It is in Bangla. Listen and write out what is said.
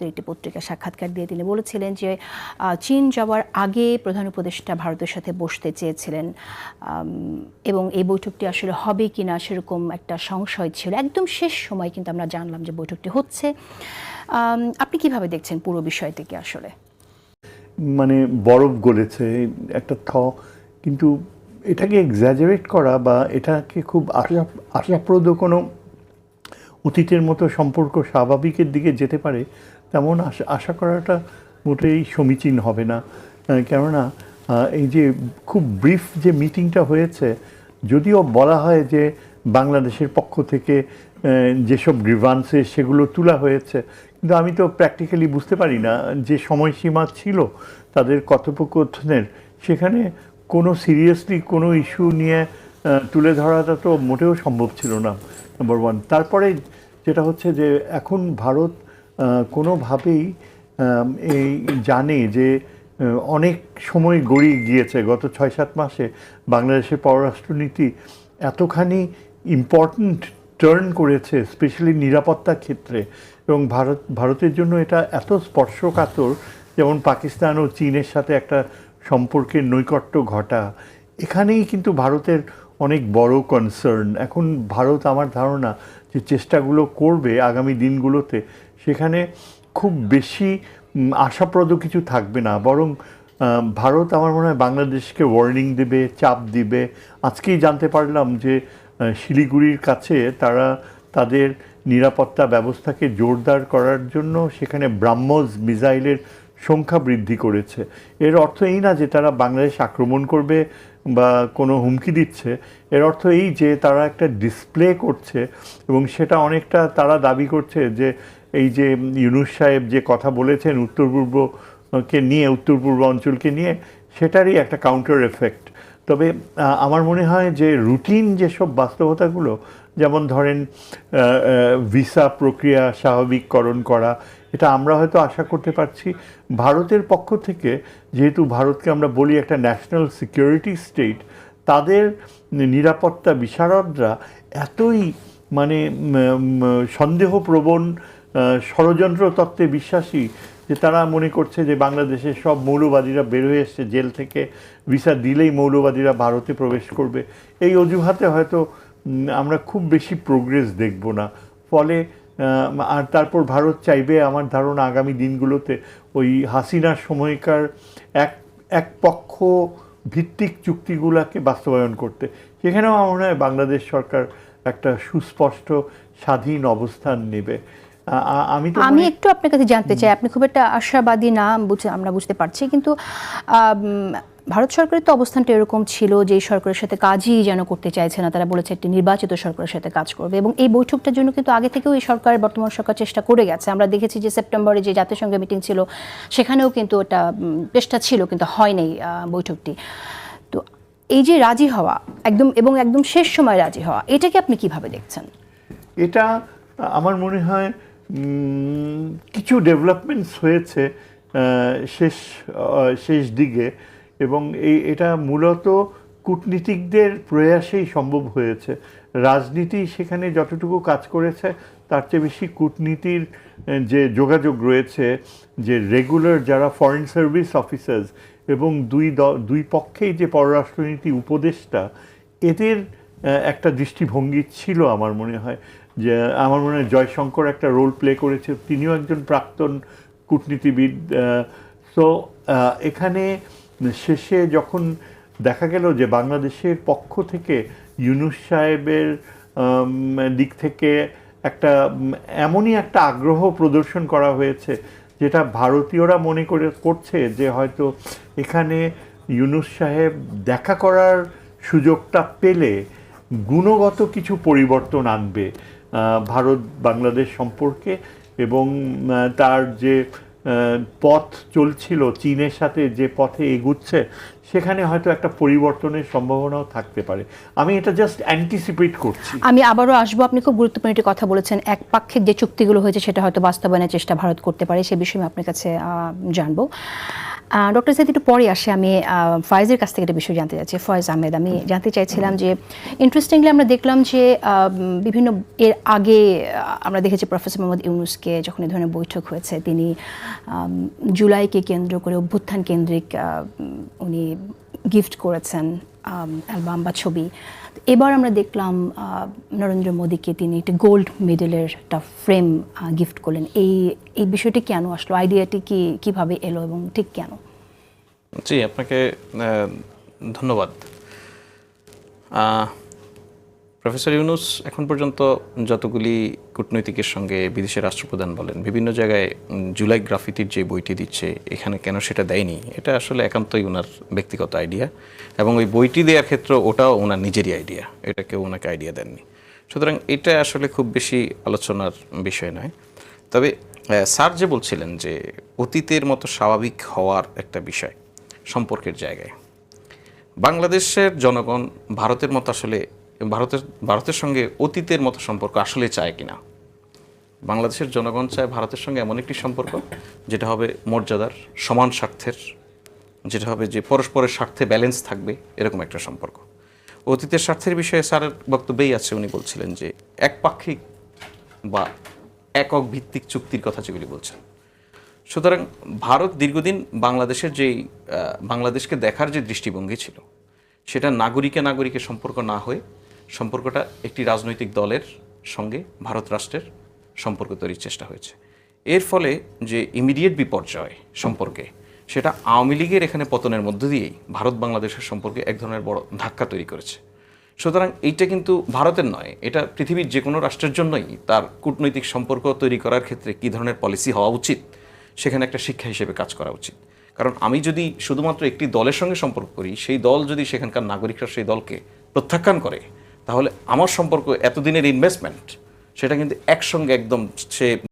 ভারতের একটি পত্রিকা সাক্ষাৎকার দিয়ে তিনি বলেছিলেন যে চীন যাওয়ার আগে প্রধান উপদেষ্টা ভারতের সাথে বসতে চেয়েছিলেন এবং এই বৈঠকটি আসলে হবে কিনা সেরকম একটা সংশয় ছিল। একদম শেষ সময় কিন্তু আমরা জানলাম যে বৈঠকটি হচ্ছে। আপনি কিভাবে দেখছেন পুরো বিষয়টিকে? আসলে মানে বরফ গলেছে একটা কিন্তু এটাকে এক্সাজারেট করা বা এটাকে খুব আশাপ্রদ কোনো অতীতের মতো সম্পর্ক স্বাভাবিকের দিকে যেতে পারে তেমন আশা করাটা মোটেই সমীচীন হবে না। কেননা এই যে খুব ব্রিফ যে মিটিংটা হয়েছে, যদিও বলা হয় যে বাংলাদেশের পক্ষ থেকে যেসব গ্রিভান্সেস সেগুলো তোলা হয়েছে, কিন্তু আমি তো প্র্যাকটিক্যালি বুঝতে পারি না যে সময়সীমা ছিল তাদের কথোপকথনের, সেখানে কোনো সিরিয়াসলি কোনো ইস্যু নিয়ে তুলে ধরাটা তো মোটেও সম্ভব ছিল না, নম্বর ওয়ান। তারপরে যেটা হচ্ছে যে এখন ভারত কোনোভাবেই এই জানে যে অনেক সময় গড়িয়ে গিয়েছে, গত 6-7 মাসে বাংলাদেশের পররাষ্ট্রনীতি এতখানি ইম্পর্ট্যান্ট টার্ন করেছে, স্পেশালি নিরাপত্তার ক্ষেত্রে, এবং ভারতের জন্য এটা এত স্পর্শকাতর, যেমন পাকিস্তান ও চীনের সাথে একটা সম্পর্কের নৈকট্য ঘটা, এখানেই কিন্তু ভারতের অনেক বড় কনসার্ন। এখন ভারত আমার ধারণা যে চেষ্টাগুলো করবে আগামী দিনগুলোতে, সেখানে খুব বেশি আশাপ্রদ কিছু থাকবে না, বরং ভারত আমার মনে হয় বাংলাদেশকে ওয়ার্নিং দেবে, চাপ দিবে। আজকেই জানতে পারলাম যে শিলিগুড়ির কাছে তারা তাদের নিরাপত্তা ব্যবস্থাকে জোরদার করার জন্য সেখানে ব্রাহ্মস মিসাইলের সংখ্যা বৃদ্ধি করেছে। এর অর্থ এই না যে তারা বাংলাদেশ আক্রমণ করবে বা কোনো হুমকি দিচ্ছে, এর অর্থ এই যে তারা একটা ডিসপ্লে করছে, এবং সেটা অনেকটা তারা দাবি করছে যে এই যে ইউনূস সাহেব যে কথা বলেছেন উত্তর পূর্ব অঞ্চলকে নিয়ে, সেটারই একটা কাউন্টার এফেক্ট। তবে আমার মনে হয় যে রুটিন যেসব বাস্তবতাগুলো, যেমন ধরেন ভিসা প্রক্রিয়া স্বাভাবিককরণ করা, এটা আমরা হয়তো আশা করতে পারছি। ভারতের পক্ষ থেকে, যেহেতু ভারতকে আমরা বলি একটা ন্যাশনাল সিকিউরিটি স্টেট, তাদের নিরাপত্তা বিশারদরা এতই মানে সন্দেহপ্রবণ ষড়যন্ত্র তত্ত্বে বিশ্বাসী যে তারা মনে করছে যে বাংলাদেশের সব মৌলবাদীরা বের হয়ে এসছে জেল থেকে, ভিসা দিলেই মৌলবাদীরা ভারতে প্রবেশ করবে। এই অজুহাতে হয়তো আমরা খুব বেশি প্রোগ্রেস দেখব না। ফলে আর তারপর ভারত চাইবে আমার ধারণা আগামী দিনগুলোতে ওই হাসিনার সময়কার এক পক্ষ ভিত্তিক চুক্তিগুলোকে বাস্তবায়ন করতে। সেখানেও আমার মনে হয় বাংলাদেশ সরকার একটা সুস্পষ্ট স্বাধীন অবস্থান নেবে। আমি একটু আপনার কাছে জানতে চাই, আপনি খুব একটা আশাবাদী না আমরা বুঝতে পারছি, কিন্তু ভারত সরকারের তো অবস্থানটা এরকম ছিল যে এই সরকারের সাথে কাজই যেন করতে চাইছে না, তারা বলেছে একটি নির্বাচিত সরকারের সাথে কাজ করবে, এবং এই বৈঠকটার জন্য কিন্তু আগে থেকেও এই সরকার, বর্তমান সরকার চেষ্টা করে গেছে। আমরা দেখেছি যে সেপ্টেম্বরে যে জাতিসংঘ মিটিং ছিল সেখানেও কিন্তু এটা চেষ্টা ছিল, কিন্তু হয়নি বৈঠকটি। তো এই যে রাজি হওয়া একদম শেষ সময় রাজি হওয়া, এটাকে আপনি কিভাবে দেখছেন? এটা আমার মনে হয় কিছু ডেভেলপমেন্টস হয়েছে শেষ দিকে, এবং এটা মূলত কূটনীতিকদের প্রয়াসেই সম্ভব হয়েছে। রাজনীতি সেখানে যতটুকু কাজ করেছে তার চেয়ে বেশি কূটনীতির যে যোগাযোগ রয়েছে, যে রেগুলার যারা ফরেন সার্ভিস অফিসার্স এবং দুই পক্ষেই যে পররাষ্ট্রনীতি উপদেষ্টা, এদের একটা দৃষ্টিভঙ্গি ছিল আমার মনে হয়। যে আমার মনে হয় জয়শঙ্কর একটা রোল প্লে করেছে, তিনিও একজন প্রাক্তন কূটনীতিবিদ। সো এখানে শেষে যখন দেখা গেল যে বাংলাদেশের পক্ষ থেকে ইউনূস সাহেবের দিক থেকে এমনই একটা আগ্রহ প্রদর্শন করা হয়েছে, যেটা ভারতীয়রা মনে করছে যে হয়তো এখানে ইউনূস সাহেব দেখা করার সুযোগটা পেলে গুণগত কিছু পরিবর্তন আনবে ভারত বাংলাদেশ সম্পর্কে, এবং তার যে পথ চলছিল চীনের সাথে, যে পথে এগুচ্ছে, সেখানে হয়তো একটা পরিবর্তনের সম্ভাবনাও থাকতে পারে। আমি এটা জাস্ট অ্যান্টিসিপেট করছি। আমি আবারও আসবো, আপনি খুব গুরুত্বপূর্ণ একটি কথা বলেছেন, একপাক্ষিক যে চুক্তিগুলো হয়েছে সেটা হয়তো বাস্তবায়নের চেষ্টা ভারত করতে পারে, সে বিষয়ে আপনার কাছে জানবো। ডক্টর সাইদ একটু পরে আসে, আমি ফয়েজের কাছ থেকে একটা বিষয় জানতে চাচ্ছি। ফয়েজ আহমেদ, আমি জানতে চাইছিলাম যে ইন্টারেস্টিংলি আমরা দেখলাম যে বিভিন্ন এর আগে আমরা দেখেছি প্রফেসর মোহাম্মদ ইউনূসকে যখন এই ধরনের বৈঠক হয়েছে, তিনি জুলাইকে কেন্দ্র করে অভ্যুত্থান কেন্দ্রিক উনি গিফট করেছেন অ্যালবাম বা ছবি। এবার আমরা দেখলাম নরেন্দ্র মোদীকে তিনি একটা গোল্ড মেডেলের একটা ফ্রেম গিফট করলেন। এই বিষয়টি কেন আসলো, আইডিয়াটি কিভাবে এলো এবং ঠিক কেন? জি, আপনাকে ধন্যবাদ। প্রফেসর ইউনূস এখন পর্যন্ত যতগুলি কূটনৈতিকের সঙ্গে বিদেশের রাষ্ট্রপ্রধান বলেন, বিভিন্ন জায়গায় জুলাই গ্রাফিতির যে বইটি দিচ্ছে এখানে কেন সেটা দেয়নি, এটা আসলে একান্তই ওনার ব্যক্তিগত আইডিয়া, এবং ওই বইটি দেওয়ার ক্ষেত্রে ওটাও ওনার নিজেরই আইডিয়া, এটা কেউ ওনাকে আইডিয়া দেননি। সুতরাং এটা আসলে খুব বেশি আলোচনার বিষয় নয়। তবে স্যার যে বলছিলেন যে অতীতের মতো স্বাভাবিক হওয়ার একটা বিষয় সম্পর্কের জায়গায়, বাংলাদেশের জনগণ ভারতের মতো আসলে ভারতের সঙ্গে অতীতের মতো সম্পর্ক আসলে চায় কিনা। বাংলাদেশের জনগণ চায় ভারতের সঙ্গে এমন একটি সম্পর্ক যেটা হবে মর্যাদার, সমান স্বার্থের, যেটা হবে যে পরস্পরের স্বার্থে ব্যালেন্স থাকবে, এরকম একটা সম্পর্ক। অতীতের স্বার্থের বিষয়ে স্যারের বক্তব্যেই আছে, উনি বলছিলেন যে একপাক্ষিক বা একক ভিত্তিক চুক্তির কথা যেগুলি বলছেন। সুতরাং ভারত দীর্ঘদিন বাংলাদেশকে দেখার যে দৃষ্টিভঙ্গি ছিল, সেটা নাগরিকের সম্পর্ক না হয়ে সম্পর্কটা একটি রাজনৈতিক দলের সঙ্গে ভারত রাষ্ট্রের সম্পর্ক তৈরির চেষ্টা হয়েছে। এর ফলে যে ইমিডিয়েট বিপর্যয় সম্পর্কে, সেটা আওয়ামী লীগের এখানে পতনের মধ্য দিয়েই ভারত বাংলাদেশের সম্পর্কে এক ধরনের বড় ধাক্কা তৈরি করেছে। সুতরাং এইটা কিন্তু ভারতের নয়, এটা পৃথিবীর যে কোনো রাষ্ট্রের জন্যই তার কূটনৈতিক সম্পর্ক তৈরি করার ক্ষেত্রে কী ধরনের পলিসি হওয়া উচিত, সেখানে একটা শিক্ষা হিসেবে কাজ করা উচিত। কারণ আমি যদি শুধুমাত্র একটি দলের সঙ্গে সম্পর্ক করি, সেই দল যদি সেখানকার নাগরিকরা সেই দলকে প্রত্যাখ্যান করে, তাহলে আমার সম্পর্ক এতদিনের ইনভেস্টমেন্ট সেটা কিন্তু একসঙ্গে একদম সে